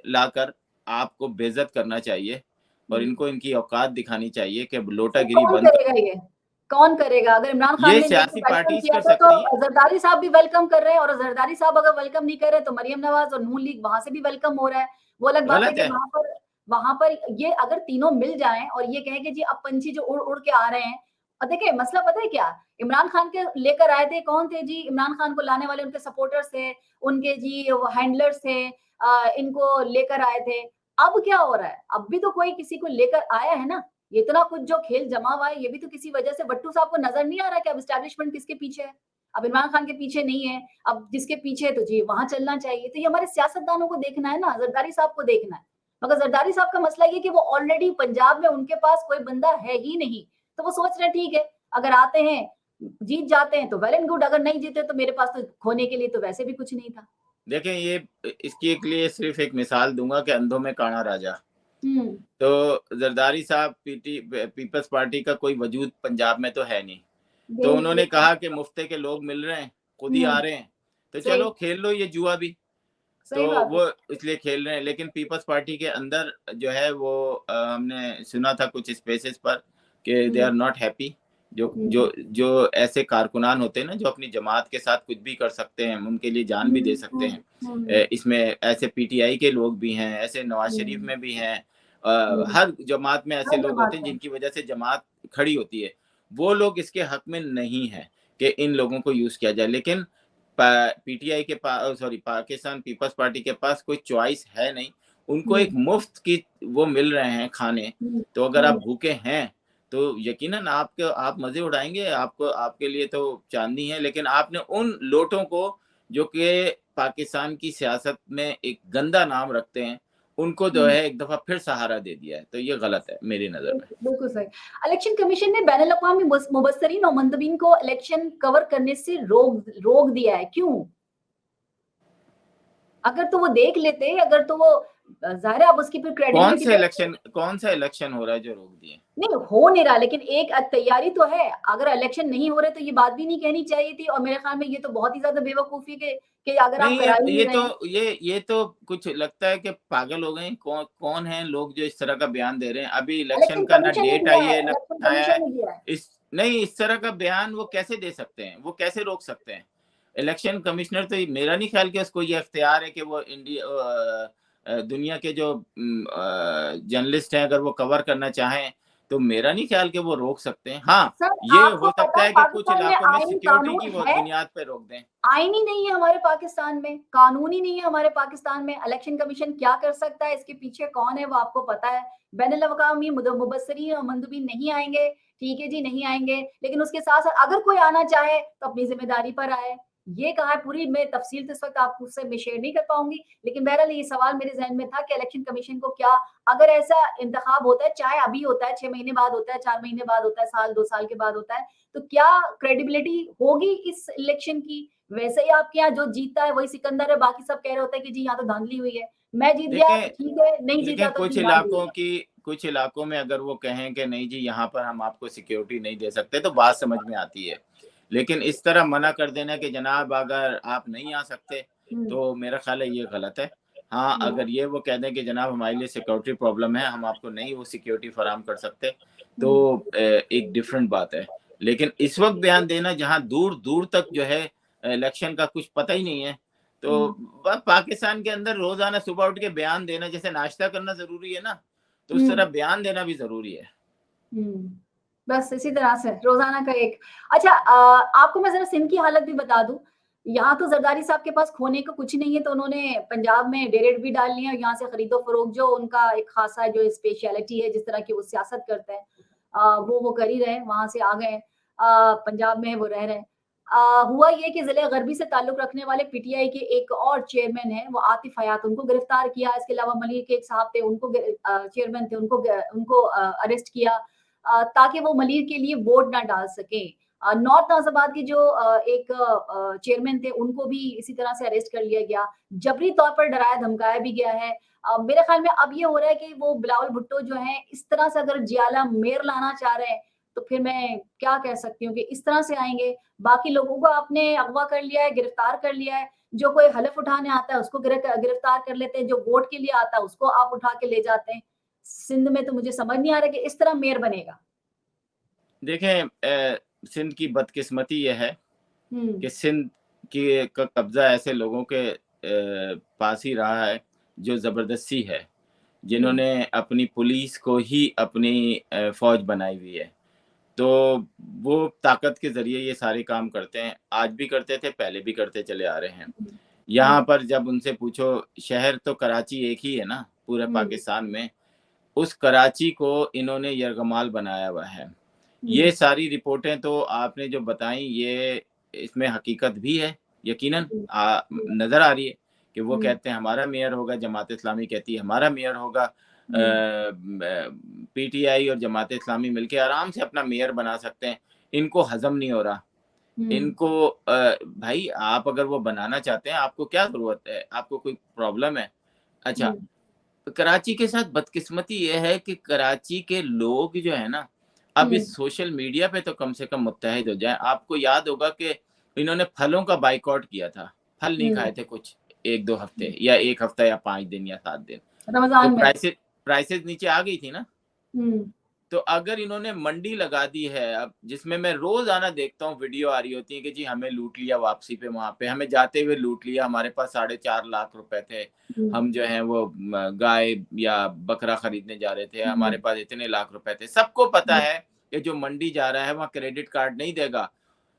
लाकर आपको बेइज़्ज़त करना चाहिए और हुँ। इनको इनकी औकात दिखानी चाहिए कि सर लोटागिरी कौन बंद करेगा ये? कौन करेगा? अगर इमरान खान ये ने लेके सियासी वेलकम पार्टीज़ किया कर था सकती हैं। तो ज़रदारी साहब भी वेलकम कर रहे हैं और ज़रदारी साहब अगर वेलकम नहीं कर रहे तो मरियम नवाज़ और नून लीग वहाँ से भी वेलकम हो रहा है। वो अलग बात है गलत कि है। वहाँ पर ये अगर तीनों मिल जाएँ और ये कहें कि जी अब पंछी जो उड़-उड़ के आ रहे हैं और देखिए मसला पता है क्या? इमरान खान के लेकर आए थे कौन थे जी? इमरान खान को लाने वाले उनके सपोर्टर्स थे, उनके जी वो हैंडलर्स थे, इनको लेकर आए थे। अब क्या हो रहा है? अब भी तो कोई किसी को लेकर आया है ना? ये इतना कुछ जो खेल जमा हुआ है, ये भी तो किसी वजह से भट्टू साहब को नज़र नहीं आ रहा कि अब एस्टैब्लिशमेंट किसके पीछे है? अब इमरान खान के पीछे नहीं है, अब जिसके पीछे है तो जी वहाँ चलना चाहिए। तो ये हमारे सियासतदानों को देखना है ना, ज़रदारी साहब को देखना है। मगर ज़रदारी साहब का मसला ये है कि वो ऑलरेडी पंजाब में उनके पास कोई बंदा है ही नहीं। तो वो सोच रहे हैं ठीक है, अगर आते हैं, जीत जाते हैं तो वेल एंड गुड, अगर नहीं जीते तो मेरे पास तो खोने के लिए तो वैसे भी कुछ नहीं था। देखें, ये इसकी एक लिए सिर्फ़ एक मिसाल दूँगा कि अंधों में काणा राजा। हुँ, तो ज़रदारी साहब पीपल्स पार्टी का कोई वजूद पंजाब में तो है नहीं। तो ये उन्होंने कहा कि मुफ्ते के लोग मिल रहे हैं, खुद ही हुँ, आ रहे हैं, तो सही। चलो खेल लो ये जुआ भी। सही तो बात है। वो इसलिए खेल रहे हैं। लेकिन पीपल्स पार्टी के अंदर जो है वो हमने सुना था कुछ स्पेसेस पर कि दे हुँ, आर नॉट हैप्पी। जो हुँ, जो जो ऐसे कारकुनान होते हैं ना, जो अपनी जमात के साथ कुछ भी कर सकते हैं, उनके लिए जान भी हुँ, दे सकते हुँ, हैं। हुँ, इसमें ऐसे पीटीआई के लोग भी हैं, ऐसे नवाज शरीफ हुँ, में भी हैं। हुँ, हर जमात में ऐसे हर लोग होते जमात हैं में। जिनकी वजह से जमात खड़ी होती है। वो लोग इसके हक में नहीं है कि इन लोगों को यूज किया जाए। लेकिन पीटीआई के पास, सॉरी, पाकिस्तान पीपल्स पार्टी के पास कोई चॉइस है नहीं। उनको हुँ, एक मुफ्त की वो मिल रहे हैं खाने। हुँ, तो अगर आप हुँ, भूखे हैं तो यकीनन आपके आप मजे उड़ाएंगे। आपको, आपके लिए तो चांदनी है। लेकिन आपने उन लोटों को जो कि पाकिस्तान की सियासत में एक गंदा नाम रखते हैं, उनको जो हुँ। है एक दफा फिर सहारा दे दिया है। तो ये गलत है मेरी नजर में। बिल्कुल सही। इलेक्शन कमीशन ने बैनुल-अक़वामी मुबस्सिरीन और मंतबीन को इलेक्शन कवर करने से रोक रोक दिया है, क्यों? अगर तो वो देख लेते, अगर तो वो ज़ाहिर है अब उसकी फिर क्रेडिबिलिटी पे कौन सा इलेक्शन हो रहा है जो रोक दिए? नहीं, हो नहीं रहा, लेकिन एक तैयारी तो है। अगर इलेक्शन नहीं हो रहे तो ये बात भी नहीं कहनी चाहिए थी और मेरे ख़्याल में ये तो बहुत ही ज़्यादा बेवकूफ़ी है कि अगर आप नहीं, करा ही नहीं रहे हैं। ये तो कुछ लगता है कि पागल हो गए हैं। कौन है लोग जो इस तरह का बयान दे रहे हैं? अभी इलेक्शन इलेक्शन का ना कमीशन ने डेट दिया आई है, है, ना इलेक्शन कुछ आया है। कमीशन ने दिया है। इस नहीं, इस तरह का बयान वो कैसे दे सकते हैं? वो कैसे रोक सकते हैं? इलेक्शन कमिश्नर तो मेरा नहीं ख्याल कि उसको ये इख्तियार है कि वो दुनिया के जो जर्नलिस्ट हैं, अगर वो कवर करना चाहें, तो मेरा नहीं ख्याल कि वो रोक सकते हैं। हाँ, सर, ये आपको हो पता सकता है है कि कुछ पाकिस्तान में इलाकों में आईन सिक्योरिटी कानून की वो है? बुनियाद पे रोक दें। आईन ही नहीं है हमारे पाकिस्तान में, कानून ही नहीं है हमारे पाकिस्तान में। इलेक्शन कमीशन क्या कर सकता है, इसके पीछे कौन है वो आपको पता है। बैनुल-अक़वामी मुबस्सिरीन और मंदूबीन नहीं आएँगे, ठीक है जी, नहीं आएँगे, लेकिन उसके साथ-साथ अगर कोई आना चाहे तो अपनी ज़िम्मेदारी पर आए। ये कहा है, पूरी मैं तफ़सील तो इस वक़्त आपसे मैं शेयर नहीं कर पाऊँगी, लेकिन बहरहाल ये सवाल मेरे ज़हन में था कि इलेक्शन कमीशन को क्या, अगर ऐसा इंतखाब होता है, चाहे अभी होता है, 6 महीने बाद होता है, 4 महीने बाद होता है, साल 2 साल के बाद होता है, तो क्या क्रेडिबिलिटी होगी इस इलेक्शन की? वैसे ही आपके यहाँ जो जीतता है वही सिकंदर है, बाकी सब कह रहे होते हैं कि जी यहाँ तो धांधली हुई है। मैं जीत गया तो देखें ठीक है, नहीं जीता देखें तो जी धांधली हुई है। कुछ इलाकों में अगर वो कहें कि नहीं जी, यहाँ पर हम आपको सिक्योरिटी नहीं दे सकते, तो बात समझ में आती है। लेकिन इस तरह मना कर देना कि जनाब अगर आप नहीं आ सकते, हुँ, तो मेरा ख़्याल है ये गलत है। हाँ, हुँ, अगर ये वो कह दें कि जनाब हमारे लिए सिक्योरिटी प्रॉब्लम है, हम आपको नहीं वो सिक्योरिटी फराहम कर सकते, हुँ, तो एक डिफरेंट बात है। लेकिन इस वक़्त बयान देना जहाँ दूर-दूर तक जो है इलेक्शन का कुछ पता ही नहीं है, तो हुँ, पाकिस्तान के अंदर रोज़ाना सुबह उठ के बयान देना, जैसे नाश्ता करना ज़रूरी है ना, तो उस हुँ, तरह बयान देना भी ज़रूरी है। हुँ। बस इसी तरह से रोज़ाना का एक अच्छा आपको मैं ज़रा सिंध की हालत भी बता दूँ। यहाँ तो ज़रदारी साहब के पास खोने को कुछ नहीं है, तो उन्होंने पंजाब में डेरे भी डाल लिए हैं, यहाँ से खरीदो-फरोख्त जो उनका एक ख़ासा जो स्पेशलिटी है, जिस तरह की वो सियासत करते हैं वो कर ही रहे हैं, वहाँ से आ गए हैं। पंजाब में वो रह रहे हैं। हुआ ये कि ज़िले ग़रबी से ताल्लुक़ रखने वाले पीटीआई के एक और चेयरमैन हैं, वो आतिफ़ हयात, उनको गिरफ्तार किया। इसके अलावा मलिर के एक साहब थे, उनको चेयरमैन थे, उनको अरेस्ट किया ताकि वो मलिर के लिए वोट ना डाल सकें। नॉर्थ नाज़िबाद के जो एक चेयरमैन थे, उनको भी इसी तरह से अरेस्ट कर लिया गया। जबरी तौर पर डराया-धमकाया भी गया है। मेरे ख़्याल में अब ये हो रहा है कि वो बिलावल भुट्टो जो हैं, इस तरह से अगर जियाला मेयर लाना चाह रहे हैं, तो फिर मैं क्या कह सकती हूँ कि इस तरह से आएँगे। बाकी लोगों को आपने अगवा कर लिया है, गिरफ्तार कर लिया है। जो कोई हलफ उठाने आता है, उसको गिरफ्तार कर लेते हैं। जो वोट के लिए आता है, उसको आप उठा के ले जाते हैं। सिंध में तो मुझे समझ नहीं आ रहा कि इस तरह मेयर बनेगा। देखें, सिंध की बदकिस्मती ये है हुँ, कि सिंध की का कब्ज़ा ऐसे लोगों के पास ही रहा है, जो ज़बरदस्ती है, हुँ, जिन्होंने अपनी पुलिस को ही अपनी फ़ौज बनाई हुई है। तो वो ताकत के ज़रिए ये सारे काम करते हैं। आज भी करते थे, पहले भी करते चले आ रहे हैं। हुँ, यहाँ हुँ, पर जब उनसे पूछो, शहर तो कराची एक ही है ना, पूरे हुँ, पाकिस्तान में। उस कराची को इन्होंने यरगमाल बनाया हुआ है। हुँ, ये सारी रिपोर्टें तो आपने जो बताई, ये इसमें हकीकत भी है, यकीनन हुँ, हुँ, नज़र आ रही है कि वो हुँ, कहते हैं हमारा मेयर होगा, जमात इस्लामी कहती है हमारा मेयर होगा। हुँ, पीटीआई और जमात इस्लामी मिलके आराम से अपना मेयर बना सकते हैं। इनको हज़म नहीं हो रहा। हुँ, इनको भाई, आप अगर वो बनाना चाहते हैं, आपको क्या ज़रूरत है? आपको कोई प्रॉब्लम है? अच्छा, हुँ, कराची के साथ बदकिस्मती ये है कि कराची के लोग जो है ना, अब हुँ, इस सोशल मीडिया पे तो कम से कम मुत्तहिद हो जाएँ। आपको याद होगा कि इन्होंने फलों का बायकॉट किया था, फल नहीं हुँ, खाए थे कुछ 1-2 हफ्ते या 1 हफ्ता या 5 दिन या 7 दिन। तो रमजान में। प्राइसेस नीचे आ गई थी ना। हम्म। तो अगर इन्होंने मंडी लगा दी है अब, जिसमें मैं रोजाना देखता हूँ वीडियो आ रही होती है कि जी हमें लूट लिया वापसी पे, वहां पे हमें जाते हुए लूट लिया, हमारे पास 4.5 लाख रुपए थे, हम जो है वो गाय या बकरा खरीदने जा रहे थे, हमारे पास इतने लाख रुपए थे। सबको पता है कि जो मंडी जा रहा है वहाँ क्रेडिट कार्ड नहीं देगा,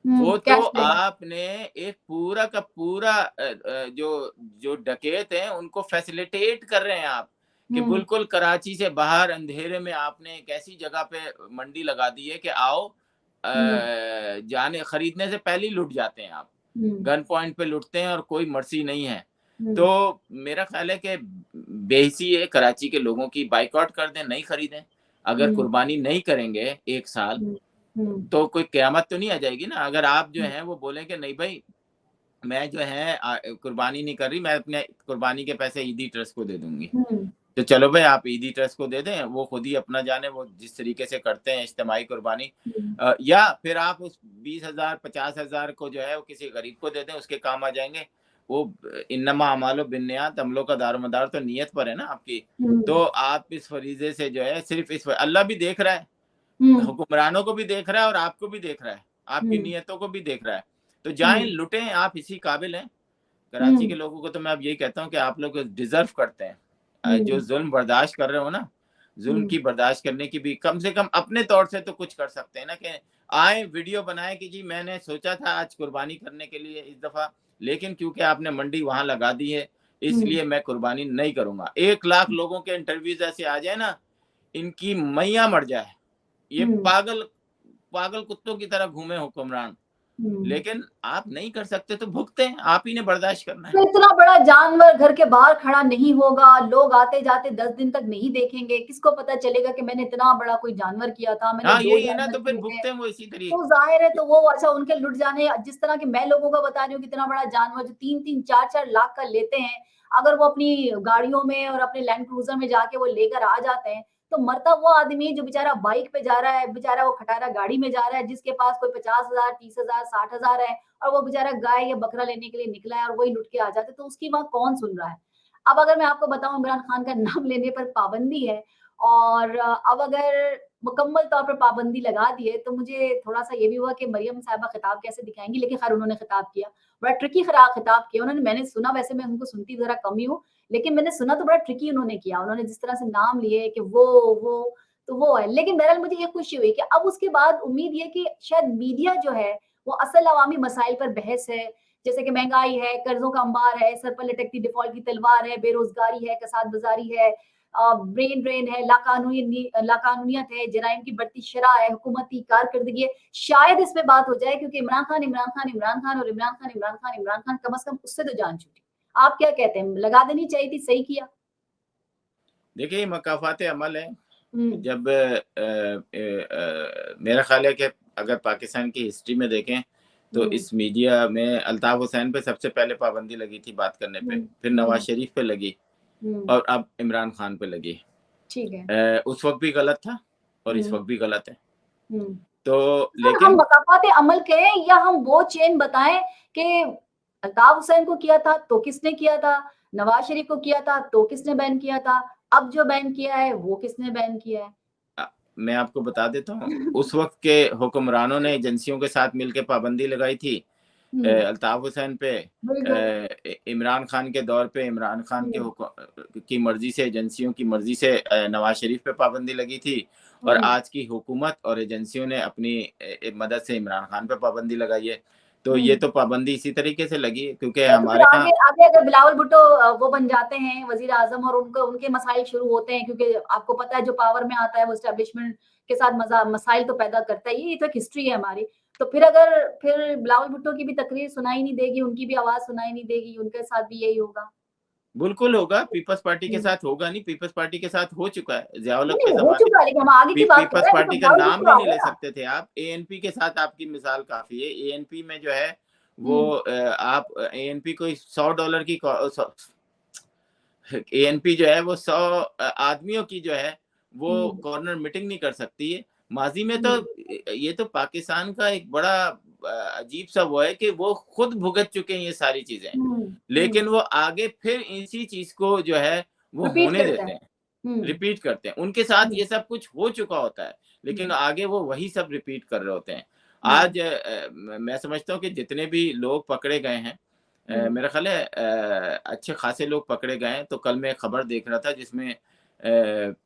वो तो कैश देगा। आपने एक पूरा का पूरा जो जो डकैत हैं उनको फैसिलिटेट कर रहे हैं आप, कि बिल्कुल कराची से बाहर अंधेरे में आपने एक ऐसी जगह पे मंडी लगा दी है कि आओ, जाने खरीदने से पहले ही लुट जाते हैं आप, गन पॉइंट पे लुटते हैं और कोई मर्सी नहीं है। तो मेरा ख्याल है कि बेहिसी है कराची के लोगों की, बाइकआउट कर दें, नहीं खरीदें। अगर कुर्बानी नहीं करेंगे 1 साल तो कोई क़यामत तो नहीं आ जाएगी ना। अगर आप जो हैं वो बोलें कि नहीं भाई मैं जो है कुर्बानी नहीं कर रही, मैं अपने कुर्बानी के पैसे ईदी ट्रस्ट को दे दूंगी, तो चलो भाई आप ईदी ट्रस्ट को दे दें, वो खुद ही अपना जाने, वो जिस तरीके से करते हैं इज्तिमाई कुर्बानी, या फिर आप उस 20,000 50,000 को जो है वो किसी गरीब को दे दें, उसके काम आ जाएंगे। वो इन्नमा अमालो बिन्नियात, अमलों का दारोमदार तो नीयत पर है ना आपकी। तो आप इस फरीजे से जो है सिर्फ इस अल्लाह भी देख रहा है, हुक्मरानों को भी देख रहा है और आपको भी देख रहा है, आपकी नीयतों को भी देख रहा है। तो जाएं लुटें, आप इसी काबिल हैं। कराची के लोगों को तो मैं अब यही कहता हूँ कि आप लोग डिजर्व करते हैं। जो जुल्म बर्दाश्त कर रहे हो ना, जुल्म की बर्दाश्त करने की भी कम से कम अपने तौर से तो कुछ कर सकते हैं ना, कि आए वीडियो बनाए कि जी मैंने सोचा था आज कुर्बानी करने के लिए इस दफा, लेकिन क्योंकि आपने मंडी वहां लगा दी है इसलिए मैं कुर्बानी नहीं करूंगा। 1 लाख लोगों के इंटरव्यूज ऐसे आ जाए ना, इनकी मैया मर जाए, ये पागल पागल कुत्तों की तरह घूमे हुक्मरान, लेकिन आप नहीं कर सकते तो भुगते हैं, आप ही ने बर्दाश्त करना है। तो इतना बड़ा जानवर घर के बाहर खड़ा नहीं होगा, लोग आते जाते 10 दिन तक नहीं देखेंगे, किसको पता चलेगा कि मैंने इतना बड़ा कोई जानवर किया था, मैंने हाँ 2 यही है ना, जानवर तो फिर किए थे। भुगते हैं वो इसी तरीके। तो जाहिर है, तो वो अच्छा उनके लुट जाने, जिस तरह के मैं लोगों को बता रही हूँ, कितना बड़ा जानवर जो 3-3 4-4 लाख का लेते हैं, अगर वो अपनी गाड़ियों में और अपने लैंड क्रूजर में जाके वो लेकर आ जाते हैं, तो मरता वो आदमी जो बेचारा बाइक पे जा रहा है, बेचारा वो खटारा गाड़ी में जा रहा है, जिसके पास कोई 50,000 30,000 60,000 है, और वो बेचारा गाय या बकरा लेने के लिए निकला है और वही लुट के आ जाते, तो उसकी वहां कौन सुन रहा है। अब अगर मैं आपको बताऊं, इमरान खान का नाम लेने पर पाबंदी है, और अब अगर मुकम्मल तौर पर पाबंदी लगा दी है, तो मुझे थोड़ा-सा ये भी हुआ कि मरियम साहिबा खिताब कैसे दिखाएँगी, लेकिन ख़ैर उन्होंने खिताब किया। बड़ा ट्रिकी खिताब किया उन्होंने, मैंने सुना, वैसे मैं उनको सुनती ज़रा कम ही हूँ, लेकिन मैंने सुना तो बड़ा ट्रिकी उन्होंने किया। उन्होंने जिस तरह से नाम लिए कि तो वो है। लेकिन बहरहाल मुझे ये खुशी हुई कि अब उसके बाद उम्मीद ये कि शायद मीडिया जो है, वो असल अवामी मसाइल पर बहस है, जैसे कि महँगाई है, कर्ज़ों का अंबार है, सर पर लटकती डिफ़ॉल्ट की तलवार है, बेरोज़गारी है, कसाद-बज़ारी है, ब्रेन ड्रेन है, लाकानूनियत है, जराइम की बढ़ती शरह है, हुकूमती कारकर्दगी है। शायद इसमें बात हो जाए, क्योंकि इमरान खान, इमरान खान, इमरान खान और इमरान खान, इमरान खान, इमरान खान, कम से कम उससे तो जान छूटी। आप क्या कहते हैं? लगा देनी चाहिए थी, सही किया? देखिए मकाफात अमल है। हुँ, जब मेरा ख्याल है कि अगर पाकिस्तान की हिस्ट्री में देखें तो हुँ, इस मीडिया में अल्ताफ हुसैन पे सबसे पहले पाबंदी लगी थी बात करने पे, हुँ, फिर नवाज हुँ, शरीफ पे लगी हुँ, और अब इमरान खान पे लगी। ठीक है। उस वक्त भी गलत था और इस हुँ, वक्त भी गलत है। हुँ। तो सर, हम लेकिन मकाफात अमल कहें या हम वो चेन बताएँ कि अल्ताफ हुसैन को किया था, तो किसने किया था? नवाज़ शरीफ को किया था, तो किसने बैन किया था? अब जो बैन किया है, वो किसने बैन किया है? मैं आपको बता देता हूँ, उस वक्त के हुक्मरानों ने एजेंसियों के साथ मिलकर पाबंदी लगाई थी हुँ, अल्ताफ हुसैन पे। बिल्कुल। इमरान खान के दौर पे इमरान खान के हुँ, की मर्जी से, एजेंसियों की मर्जी से नवाज शरीफ पे पाबंदी लगी थी, और हुँ, आज की हुकूमत और एजेंसियों ने अपनी मदद से इमरान खान पे पाबंदी लगाई है। तो ये हुँ। तो पाबंदी इसी तरीके से लगी है क्योंकि नहीं, तो फिर हमारे आगे यहाँ आगे अगर बिलावल भुट्टो वो बन जाते हैं वज़ीर-आज़म, और उनको उनके मसाइल शुरू होते हैं, क्योंकि आपको पता है जो पावर में आता है वो एस्टेब्लिशमेंट के साथ मसाइल तो पैदा करता ही है, ये तो एक हिस्ट्री है हमारी। तो फिर बिलावल भुट्टो की भी तकरीर सुनाई नहीं देगी, उनकी भी आवाज़ सुनाई नहीं देगी, उनके साथ भी यही होगा। बिल्कुल होगा, पीपल्स पार्टी के हुँ। साथ होगा नहीं, पीपल्स पार्टी के साथ हो चुका है, ज़िया-उल हक नहीं, के नहीं, हो ज़माने चुका है, लेकिन हम आगे की बात कर पीपल्स रहे हैं, अभी तो पार्टी का बिलावल नाम भुट्टो भी आ नहीं गए ले ना। सकते थे आप। एएनपी के साथ आपकी मिसाल काफ़ी है। एएनपी में जो है वो हुँ, आप एएनपी कोई $100 की एएनपी जो है वो 100 आदमियों की जो है वो हुँ, कॉर्नर मीटिंग नहीं कर सकती है। माज़ी में तो हुँ, ये तो पाकिस्तान का एक बड़ा अजीब सा वो है कि वो खुद भुगत चुके हैं ये सारी चीजें, लेकिन वो आगे फिर इसी चीज को जो है वो रिपीट होने करते देते हैं। हैं, रिपीट करते हैं। उनके साथ हुँ, ये सब कुछ हो चुका होता है, लेकिन हुँ, आगे वो वही सब रिपीट कर रहे होते हैं। हुँ, आज मैं समझता हूँ कि जितने भी लोग पकड़े गए हैं, हुँ, मेरा ख्याल है अच्छे खासे लोग पकड़े गए हैं। तो कल मैं एक खबर देख रहा था जिसमें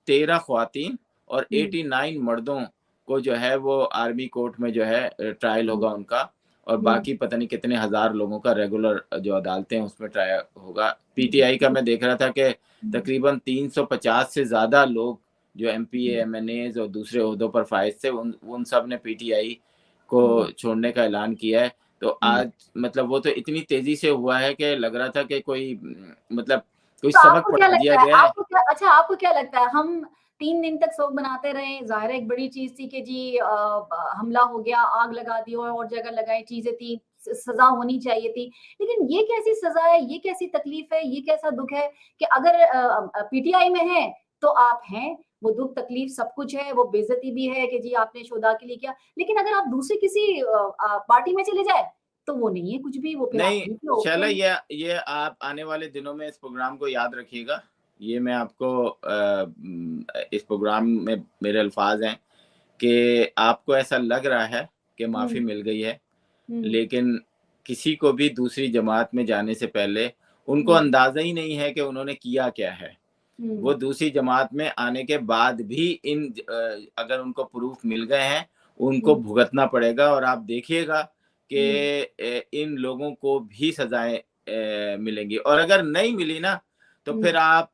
13 ख़वातीन और हुँ, 89 मर्दों को जो है वो आर्मी कोर्ट में जो है ट्रायल हुँ, होगा उनका, और हुँ, बाकी पता नहीं कितने हज़ार लोगों का रेगुलर जो अदालतें हैं उसमें ट्रायल होगा। हुँ, पीटीआई का मैं देख रहा था कि हुँ, तकरीबन 350 से ज़्यादा लोग जो एमपीए, हुँ, एमएनएज़ और दूसरे ओहदों पर फाइज थे, उन सब ने पीटीआई को हुँ, छोड़ने का ऐलान किया है। तो हुँ। आज मतलब वो तो इतनी तेज़ी से हुआ है कि लग रहा था कि कोई मतलब कोई तो सबक आपको क्या पढ़ा दिया लगता है गया है। आपको क्या अच्छा आपको क्या लगता है हम 3 दिन तक शोक मनाते रहे, ज़ाहिर है एक बड़ी चीज़ थी कि जी ब हमला हो गया, आग लगा दी और जगह लगाई चीज़ें थी, सज़ा होनी चाहिए थी। लेकिन ये कैसी सज़ा है, ये कैसी तकलीफ़ है, ये कैसा दुःख है कि अगर पीटीआई में हैं, तो आप हैं, वो दुःख तकलीफ़ सब कुछ है, वो बेइज़्ज़ती भी है कि जी आपने शोधा के लिए किया। लेकिन अगर आप दूसरी किसी पार्टी में चले जाएँ, तो वो नहीं है कुछ भी, वो फिर आप नहीं, वहीं पे होते शैला, हैं। ये आप आने वाले दिनों में इस प्रोग्राम को याद रखिएगा। ये मैं आपको इस प्रोग्राम में मेरे अल्फ़ाज़ हैं कि आपको ऐसा लग रहा है कि माफ़ी हुँ, मिल गई है, हुँ, लेकिन किसी को भी दूसरी जमात में जाने से पहले उनको हुँ, अंदाज़ा ही नहीं है कि उन्होंने किया क्या है। हुँ, वो दूसरी जमात में आने के बाद भी अगर उनको प्रूफ मिल गए हैं, उनको हुँ, भुगतना पड़ेगा, और आप देखिएगा कि हुँ, इन लोगों को भी सज़ाएँ मिलेंगी, और अगर नहीं मिली ना, तो हुँ। फिर आप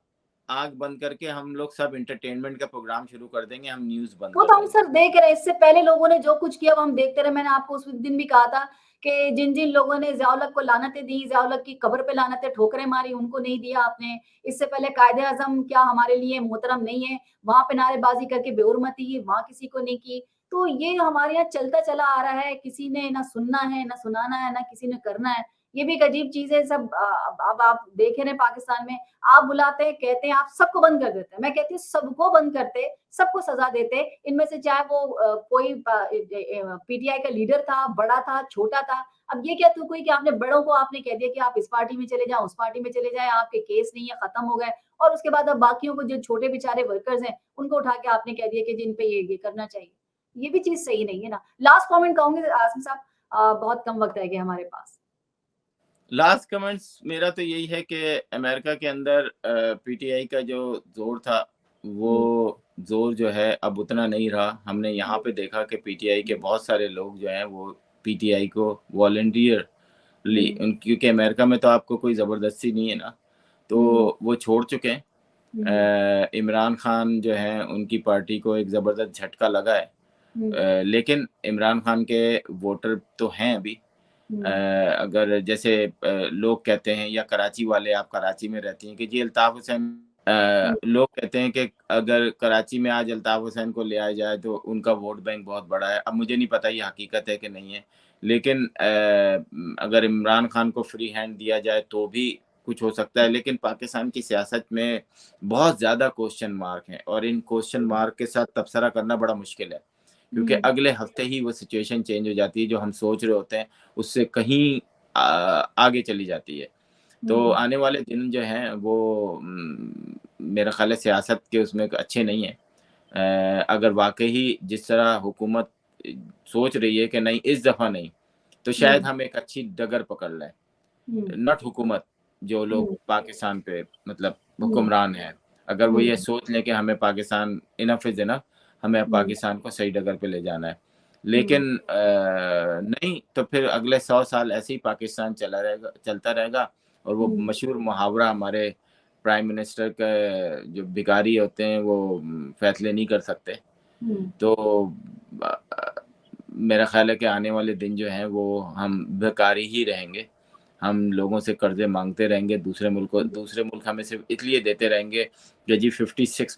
आँख बंद करके हम लोग सब एंटरटेनमेंट का प्रोग्राम शुरू कर देंगे, हम न्यूज़ बंद वो कर तो हम देंगे। सर देख रहे हैं, इससे पहले लोगों ने जो कुछ किया वो हम देखते रहे। मैंने आपको उस दिन भी कहा था कि जिन-जिन लोगों ने ज़िया-उल-हक को लानतें दी, ज़िया-उल-हक की कब्र पे लानतें, ठोकरें मारी, उनको नहीं दिया आपने। इससे पहले कायदे-आज़म क्या हमारे लिए मोहतरम नहीं है, वहाँ पे नारेबाज़ी करके बेहुरमती, वहाँ किसी को नहीं की। तो ये हमारे यहाँ चलता चला आ रहा है, किसी ने ना सुनना है, ना सुनाना है, ना किसी ने करना है। ये भी एक अजीब चीज़ है सब अब आप देख रहे हैं पाकिस्तान में, आप बुलाते हैं, कहते हैं, आप सबको बंद कर देते हैं। मैं कहती हूँ सबको बंद करते, सबको सज़ा देते। इनमें से चाहे वो कोई पीटीआई का लीडर था, बड़ा था, छोटा था। अब ये क्या तुक हुई कि आपने बड़ों को आपने कह दिया कि आप इस पार्टी में चले जाओ, उस पार्टी में चले जाएँ, आपके केस नहीं है, खत्म हो गए और उसके बाद अब बाकियों को जो छोटे बेचारे वर्कर्स हैं, उनको उठा के आपने कह दिया कि जिन पे ये करना चाहिए। ये भी चीज़ सही नहीं है ना। लास्ट कमेंट कहूँगी आसिम साहब बहुत कम वक़्त रह गया हमारे पास। लास्ट कमेंट्स मेरा तो यही है कि अमेरिका के अंदर पीटीआई का जो ज़ोर था, हुँ, वो ज़ोर जो है अब उतना नहीं रहा। हमने यहाँ हुँ, पे देखा कि पीटीआई के हुँ, बहुत सारे लोग जो हैं वो पीटीआई को वॉलंटियरली, हुँ, क्योंकि अमेरिका में तो आपको कोई ज़बरदस्ती नहीं है ना, हुँ, तो वो छोड़ चुके हैं। हुँ, इमरान खान जो हैं उनकी पार्टी को एक ज़बरदस्त झटका लगा है। हुँ, लेकिन इमरान खान के वोटर तो हैं अभी। हुँ, अगर जैसे लोग कहते हैं, या कराची वाले, आप कराची में रहती हैं, कि जी अल्ताफ़ हुसैन, हुँ, लोग कहते हैं कि अगर कराची में आज अल्ताफ़ हुसैन को ले आया जाए तो उनका वोट बैंक बहुत बड़ा है। अब मुझे नहीं पता ये हकीकत है कि नहीं है, लेकिन अगर इमरान खान को फ्री हैंड दिया जाए तो भी कुछ हो सकता है। लेकिन पाकिस्तान की सियासत में बहुत ज़्यादा क्वेश्चन मार्क हैं, और इन क्वेश्चन हुँ, मार्क के साथ तबसरा करना बड़ा मुश्किल है, क्योंकि हुँ, अगले हफ्ते ही वो सिचुएशन चेंज हो जाती है, जो हम सोच रहे होते हैं उससे कहीं आगे चली जाती है। तो हुँ, आने वाले दिन जो हैं वो मेरा ख़्याल है सियासत के उसमें अच्छे नहीं हैं। अगर वाक़ई जिस तरह हुकूमत अ, सोच रही है कि नहीं, इस दफ़ा नहीं, तो शायद हुँ, हम एक अच्छी डगर पकड़ लें। हुँ, नॉट हुकूमत, जो लोग हुँ, पाकिस्तान पे मतलब हुँ, हुक्मरान हैं, अगर वो हुँ, ये सोच लें कि हमें पाकिस्तान इनफ इज़ इनफ, हमें हुँ, पाकिस्तान को सही डगर पे ले जाना है। हुँ, लेकिन नहीं, तो फिर अगले 100 साल ऐसे ही पाकिस्तान चलता रहेगा, और वो हुँ, मशहूर मुहावरा हमारे प्राइम मिनिस्टर के जो भिखारी होते हैं वो फैसले नहीं कर सकते। हुँ, तो अ अ, मेरा ख़्याल है कि आने वाले दिन जो हैं वो हम भिखारी ही रहेंगे। हम लोगों से कर्ज़े माँगते रहेंगे, दूसरे मुल्क हमें सिर्फ़ इसलिए देते रहेंगे कि जी 56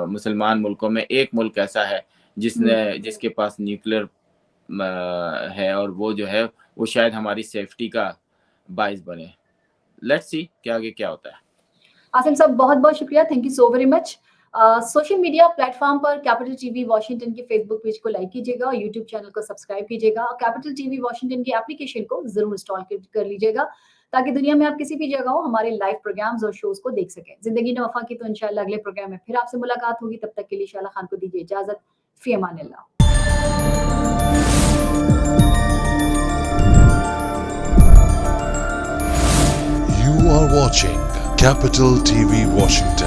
मुसलमान मुल्कों में एक मुल्क ऐसा है हुँ। जिसके पास न्यूक्लियर है, और वो जो है वो शायद हमारी सेफ्टी का बाइस बने। लेट्स सी कि आगे क्या होता है। आसिम साहब बहुत-बहुत शुक्रिया, thank you so very much. Social media platform पर कैपिटल टीवी वॉशिंगटन के फेसबुक पेज को लाइक कीजिएगा और यूट्यूब चैनल को सब्सक्राइब कीजिएगा और कैपिटल टीवी वॉशिंगटन की एप्लीकेशन को जरूर इंस्टॉल कर लीजिएगा ताकि दुनिया में आप किसी भी जगह हो हमारे लाइव प्रोग्राम्स और शोज को देख सकें। जिंदगी ने वफा की तो इंशाल्लाह अगले प्रोग्राम में फिर आपसे मुलाकात होगी। तब तक के लिए शाला खान को दीजिए इजाजत। फी अमानिल्लाह। You are watching Capital TV Washington.